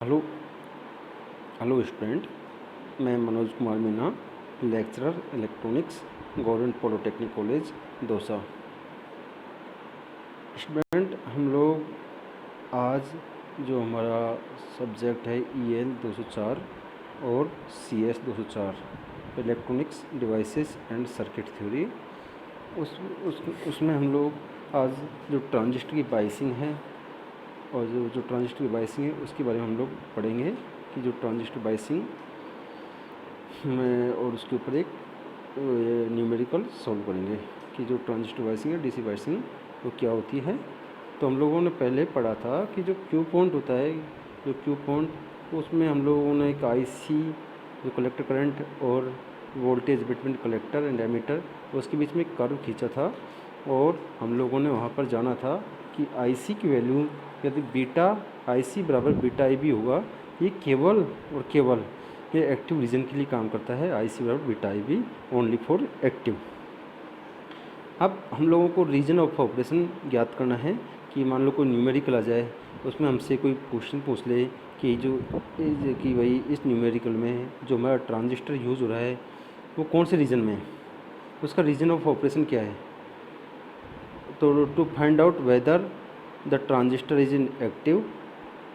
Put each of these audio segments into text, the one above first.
Hello hello student, मैं Manoj Kumar Meena, lecturer electronics, government polytechnic college Dausa. Student, हम लोग आज जो हमारा सब्जेक्ट है EL 204 और CS 204 electronics devices and circuit theory, उसमें हम लोग आज जो ट्रांजिस्टर की बाइसिंग है और जो ट्रांजिस्टर की बाइसिंग है उसके बारे में हम लोग पढ़ेंगे कि जो ट्रांजिस्टर बाइसिंग में और उसके ऊपर एक न्यूमेरिकल सॉल्व करेंगे कि जो ट्रांजिस्टर बाइसिंग है DC बाइसिंग वो क्या होती है। तो हम लोगों ने पहले पढ़ा था कि जो क्यू पॉइंट होता है, जो क्यू पॉइंट उसमें हम लोगों ने एक IC जो कलेक्टर करंट और voltage between collector and emitter उसके बीच में एक कर्व खींचा था और हम लोगों ने वहाँ पर जाना था कि IC की वैल्यू यदि बीटा IC बराबर बीटा IB होगा, ये केवल और केवल ये एक्टिव रीजन के लिए काम करता है। IC बराबर beta IB only for active. अब हम लोगों को रीजन ऑफ ऑपरेशन ज्ञात करना है कि मान लो कोई न्यूमेरिकल आ जाए, उसमें हमसे कोई क्वेश्चन पूछ ले कि कि भाई इस न्यूमेरिकल में जो हमारा ट्रांजिस्टर यूज़ हो रहा है वो कौन से रीजन में है, उसका रीजन ऑफ ऑपरेशन क्या है। तो to find out whether the transistor is in active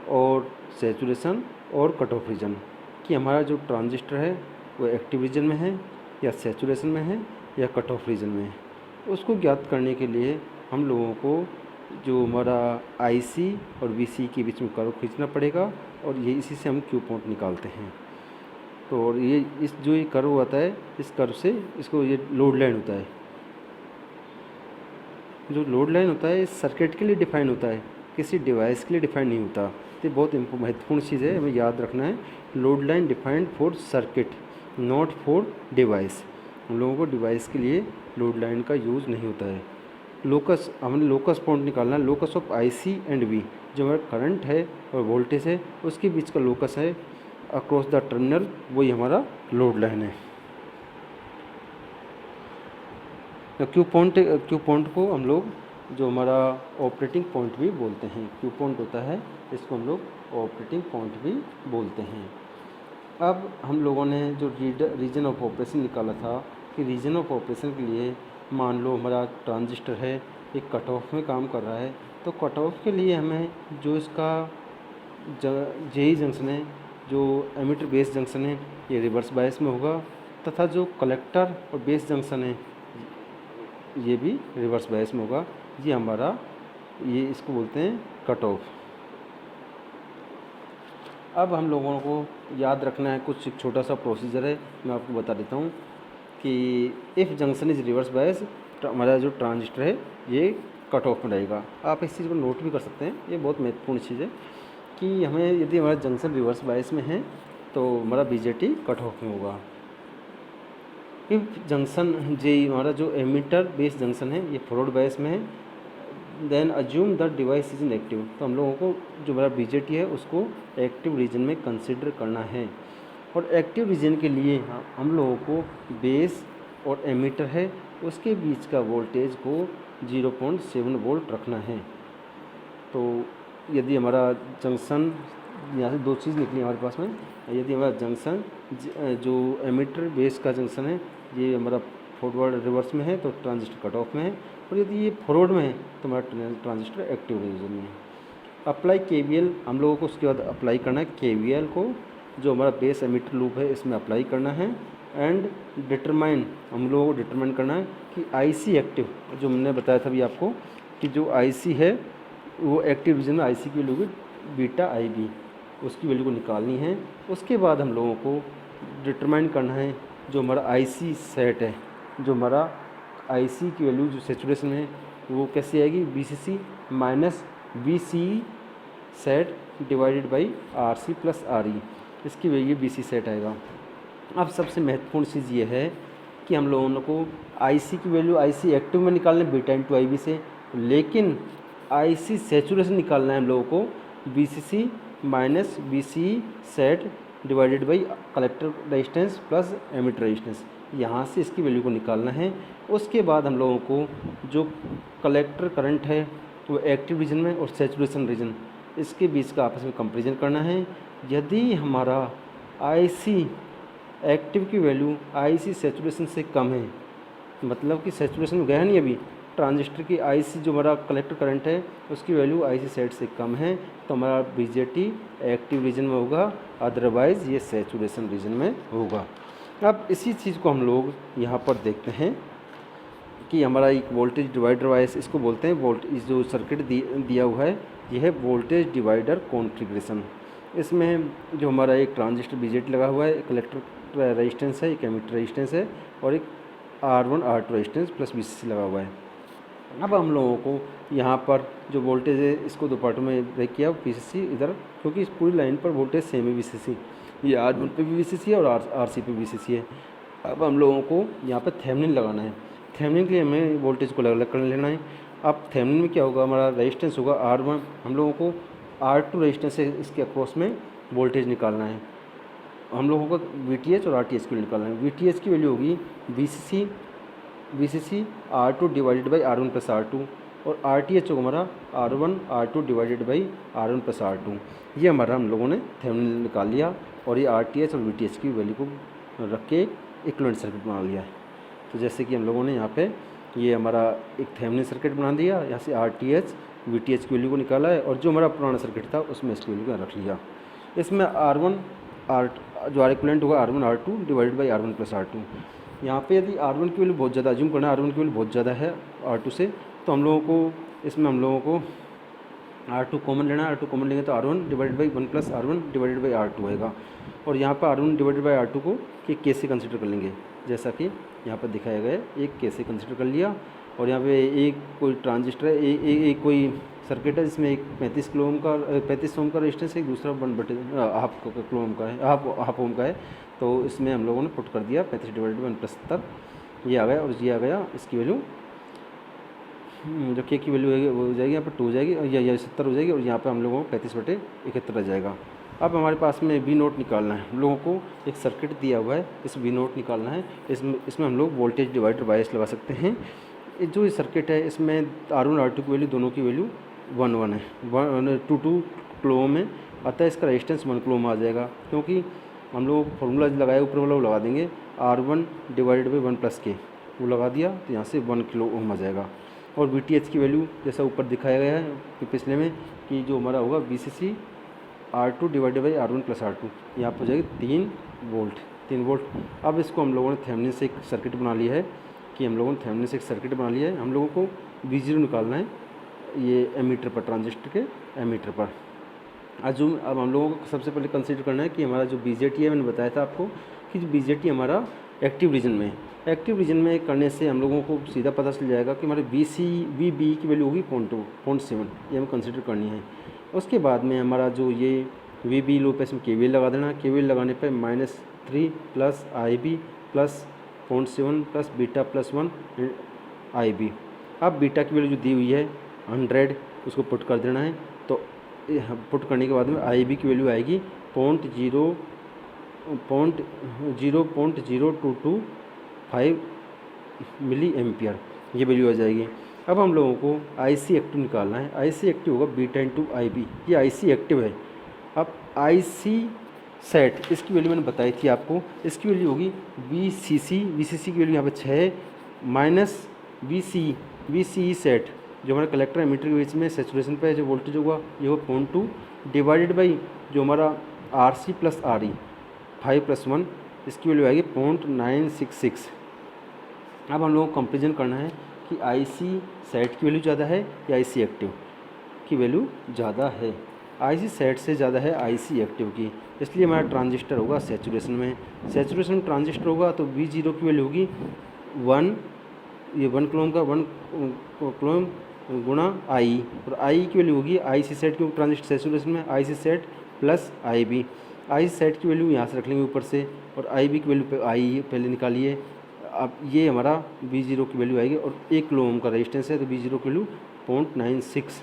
और सैचुरेशन और कट ऑफ रीजन, कि हमारा जो ट्रांजिस्टर है वो एक्टिव रीजन में है या सैचुरेशन में है या कट ऑफ रीजन में है, उसको ज्ञात करने के लिए हम लोगों को जो हमारा IC और VC के बीच में कर्व खींचना पड़ेगा और ये इसी से हम क्यू पॉइंट निकालते हैं। तो और ये जो ये कर्व होता है, इस कर्व से इसको ये लोड लाइन होता है। जो लोड लाइन होता है इस सर्किट के लिए डिफ़ाइन होता है, किसी डिवाइस के लिए डिफ़ाइन नहीं होता। तो बहुत महत्वपूर्ण चीज़ है, हमें याद रखना है। Load line defined for circuit not for device. हम लोगों को डिवाइस के लिए लोड लाइन का यूज़ नहीं होता है। लोकस, हमने लोकस पॉइंट निकालना है, locus of IC and V, जो हमारा करंट है और वोल्टेज है उसके बीच का लोकस है अक्रॉस द टर्मिनल, वही हमारा लोड लाइन है। क्यू पॉइंट को हम लोग जो हमारा ऑपरेटिंग पॉइंट भी बोलते हैं। क्यू पॉइंट होता है, इसको हम लोग ऑपरेटिंग पॉइंट भी बोलते हैं। अब हम लोगों ने जो रीजन ऑफ ऑपरेशन निकाला था कि रीजन ऑफ ऑपरेशन के लिए मान लो हमारा ट्रांजिस्टर है एक कट ऑफ में काम कर रहा है, तो कट ऑफ के लिए हमें जो इसका JE जंक्शन है, जो एमिटर बेस जंक्शन है, ये रिवर्स बायस में होगा, तथा जो कलेक्टर और बेस जंक्शन है ये भी रिवर्स बायस में होगा। ये हमारा इसको बोलते हैं कट ऑफ। अब हम लोगों को याद रखना है कुछ, एक छोटा सा प्रोसीजर है, मैं आपको बता देता हूँ कि if junction is reverse bias, हमारा जो ट्रांजिस्टर है ये कट ऑफ में रहेगा। आप इस चीज़ को नोट भी कर सकते हैं, ये बहुत महत्वपूर्ण चीज़ है कि हमें यदि हमारा जंक्शन रिवर्स बायस में है तो हमारा BJT कट ऑफ में होगा। इफ जंक्शन हमारा जो एमिटर बेस जंक्शन है ये फॉरवर्ड बायस में है, then assume the device is in active, तो हम लोगों को जो हमारा BJT है उसको एक्टिव रीजन में कंसिडर करना है। और एक्टिव रीजन के लिए हम लोगों को बेस और एमिटर है उसके बीच का वोल्टेज को 0.7 वोल्ट रखना है। तो यदि हमारा जंक्शन, यहाँ से दो चीज़ निकली हमारे पास में, यदि हमारा जंक्शन जो एमिटर बेस का जंक्शन है ये हमारा फॉरवर्ड रिवर्स में है तो ट्रांजिस्टर कट ऑफ में है, और यदि ये फॉरवर्ड में है तो हमारा ट्रांजिस्टर एक्टिव रीजन में है। अप्लाई KVL हम लोगों को उसके बाद अप्लाई करना है, KVL को जो हमारा बेस एमिटर लूप है इसमें अप्लाई करना है। एंड डिटरमाइन, हम लोगों को डिटरमाइन करना है कि IC एक्टिव, जो मैंने बताया था अभी आपको कि जो IC है वो एक्टिव रीजन में IC की वैल्यू की बीटा IB, उसकी वैल्यू को निकालनी है। उसके बाद हम लोगों को डिटरमाइन करना है जो हमारा IC सेट है, जो हमारा IC की वैल्यू जो सैचुरेशन में है वो कैसे आएगी, BCC minus BCE set divided by RC plus RE, इसकी वैल्यू BC सेट आएगा। अब सबसे महत्वपूर्ण चीज़ ये है कि हम लोगों को IC की वैल्यू IC एक्टिव में निकालना है बीटा इंटू IB से, लेकिन IC सैचुरेशन निकालना है हम लोगों को BCC minus BCE set divided by collector resistance plus emitter resistance, यहाँ से इसकी वैल्यू को निकालना है। उसके बाद हम लोगों को जो कलेक्टर करंट है वो एक्टिव रीजन में और सैचुरेशन रीजन इसके बीच का आपस में कंपेरिजन करना है। यदि हमारा आईसी एक्टिव की वैल्यू आईसी सैचुरेशन से कम है, मतलब कि सैचुरेशन में गया नहीं अभी, ट्रांजिस्टर की आईसी जो हमारा कलेक्टर करंट है उसकी वैल्यू आईसी सेट से कम है, तो हमारा बीजेटी एक्टिव रीजन में होगा, अदरवाइज़ ये सैचुरेशन रीजन में होगा। अब इसी चीज़ को हम लोग यहाँ पर देखते हैं कि हमारा एक वोल्टेज डिवाइडर वाइस इसको बोलते हैं, वोल्टेज जो सर्किट दिया हुआ है यह है वोल्टेज डिवाइडर कॉन्फ़िगरेशन। इसमें जो हमारा एक ट्रांजिस्टर बीजेटी लगा हुआ है, एक कलेक्टर रेजिस्टेंस है, एक एमिटर रेजिस्टेंस है और एक R1 R2 resistance plus VCC लगा हुआ है। अब हम लोगों को यहाँ पर जो वोल्टेज है इसको दो पार्टों में ब्रेक किया, VCC इधर, क्योंकि इस पूरी लाइन पर वोल्टेज सेम है VCC, ये R1 पे भी VCC है और RC पे VCC है। अब हम लोगों को यहाँ पर थेवेनिन लगाना है, थेवेनिन के लिए हमें वोल्टेज को अलग अलग कर लेना है। अब थेवेनिन में क्या होगा, हमारा रेजिस्टेंस होगा R1, हम लोगों को R2 रेजिस्टेंस से इसके अक्रॉस में वोल्टेज निकालना है। हम लोगों को VTH और RTH की वैल्यू निकालना है। VTH की वैल्यू होगी VCC R2 divided by R1 plus R2 और RTH होगा हमारा R1 R2 divided by R1 plus R2। ये हमारा हम लोगों ने थेवेनिन निकाल लिया और ये RTH और VTH की वैल्यू को रख के इक्विवेलेंट सर्किट बना लिया है। तो जैसे कि हम लोगों ने यहाँ पे ये हमारा एक थेवेनिन सर्किट बना दिया, यहाँ से RTH VTH की वैल्यू को निकाला है और जो हमारा पुराना सर्किट था उसमें इसकी वैल्यू को रख लिया। इसमें R1 जो इक्विवेलेंट होगा R1 R2 divided by R1 plus R2। यहाँ पे यदि R1 की वैल्यू बहुत ज़्यादा अज्यूम करना है, R1 की वैल्यू बहुत ज़्यादा है R2 से, तो हम लोगों को इसमें हम लोगों को R2 कॉमन लेना है। R2 कॉमन लेंगे तो R1 divided by 1 plus R1 divided by R2 होएगा और यहाँ पर R1 डिवाइडेड बाई R2 को के से कंसिडर कर लेंगे, जैसा कि यहाँ पर दिखाया गया है, एक के से कंसिडर कर लिया। और यहाँ पे एक कोई ट्रांजिस्टर है, एक कोई सर्किट है जिसमें एक 35 ओम का रेजिस्टेंस है, एक दूसरा 1/2 किलो ओम का है, हाफ ओम का है। तो इसमें हम लोगों ने पुट कर दिया 35 डिवाइडेड बाई 1 प्लस 70, ये आ गया। और ये आ गया इसकी वैल्यू, जो के की वैल्यू है वो हो जाएगी यहाँ पर 2 हो जाएगी और यह 70 हो जाएगी और यहाँ पे हम लोगों को 35/71 आ जाएगा। अब हमारे पास में V0 निकालना है, हम लोगों को एक सर्किट दिया हुआ है, इस V0 निकालना है। इसमें हम लोग वोल्टेज डिवाइडर बायस लगा सकते हैं। जो ये सर्किट है इसमें R1 R2 की वैल्यू दोनों की वैल्यू 1 है, 2 किलो ओम है, अतः इसका रेजिस्टेंस 1 किलो ओम आ जाएगा। क्योंकि हम लोग फॉर्मूला लगाया ऊपर वाला वो लगा देंगे, R1 डिवाइडेड बाई 1 प्लस के, वो लगा दिया तो यहाँ से 1 किलो ओम आ जाएगा। और VTH की वैल्यू जैसा ऊपर दिखाया गया है कि पिछले में कि जो हमारा होगा VCC R2 divided by R1 plus R2, यहाँ पर हो जाएगी 3 वोल्ट। अब इसको हम लोगों ने थेवेनिन से एक सर्किट बना लिया है हम लोगों को V0 निकालना है, ये एमीटर पर, ट्रांजिस्टर के एमीटर पर। अब हम लोगों को सबसे पहले कंसीडर करना है कि हमारा जो BJT है, मैंने बताया था आपको कि जो BJT हमारा एक्टिव रीजन में है। एक्टिव रीजन में करने से हम लोगों को सीधा पता चल जाएगा कि हमारे VB की वैल्यू होगी 0.7, ये हमें कंसीडर करनी है। उसके बाद में हमारा जो ये VB लो पे इसमें KVL लगा देना, KVL लगाने पे -3 plus IB plus 0.7 plus beta plus 1 IB। अब बीटा की वैल्यू जो दी हुई है 100, उसको पुट कर देना है। तो पुट करने के बाद में IB की वैल्यू आएगी 0.0225 मिली एम्पियर, ये वैल्यू आ जाएगी। अब हम लोगों को IC एक्टिव निकालना है। IC एक्टिव होगा बीटा इंटू IB, ये IC एक्टिव है। अब IC सेट, इसकी वैल्यू मैंने बताई थी आपको, इसकी वैल्यू होगी VCC की वैल्यू यहाँ पे 6 माइनस VCE सेट, जो हमारा कलेक्टर एमीटर के बीच में सेचुरेशन पे जो वोल्टेज होगा ये होगा 0.2 डिवाइडेड बाई जो हमारा RC प्लस RE 5 + 1, इसकी वैल्यू आएगी 0.966। अब हम लोगों को कंपेरिजन करना है कि IC सेट की वैल्यू ज़्यादा है या IC एक्टिव की वैल्यू ज़्यादा है। IC सेट से ज़्यादा है IC एक्टिव की, इसलिए हमारा ट्रांजिस्टर होगा सेचुरेशन में। सेचुरेशन में ट्रांजिस्टर होगा तो V0 की वैल्यू होगी 1 किलो ओम का 1 किलो ओम गुणा I, और I की वैल्यू होगी IC सेट, क्योंकि ट्रांजिस्टर सेचुरेशन में IC set plus IB। IC set की वैल्यू यहाँ से रख लेंगे ऊपर से, और IB की वैल्यू I पहले निकालिए। अब ये हमारा V0 की वैल्यू आएगी, और 1 किलो ओम का रेजिस्टेंस है तो V0 की वैल्यू 0.96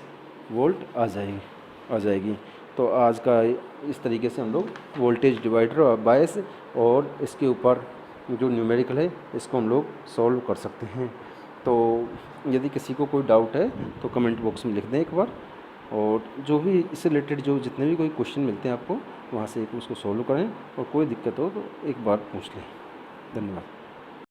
वोल्ट आ जाएगी। तो आज का इस तरीके से हम लोग वोल्टेज डिवाइडर और बायस और इसके ऊपर जो न्यूमेरिकल है इसको हम लोग सॉल्व कर सकते हैं। तो यदि किसी को कोई डाउट है तो कमेंट बॉक्स में लिख दें एक बार। और जो भी इससे रिलेटेड जो जितने भी कोई क्वेश्चन मिलते हैं आपको, वहाँ से एक उसको सॉल्व करें, और कोई दिक्कत हो तो एक बार पूछ लें। धन्यवाद।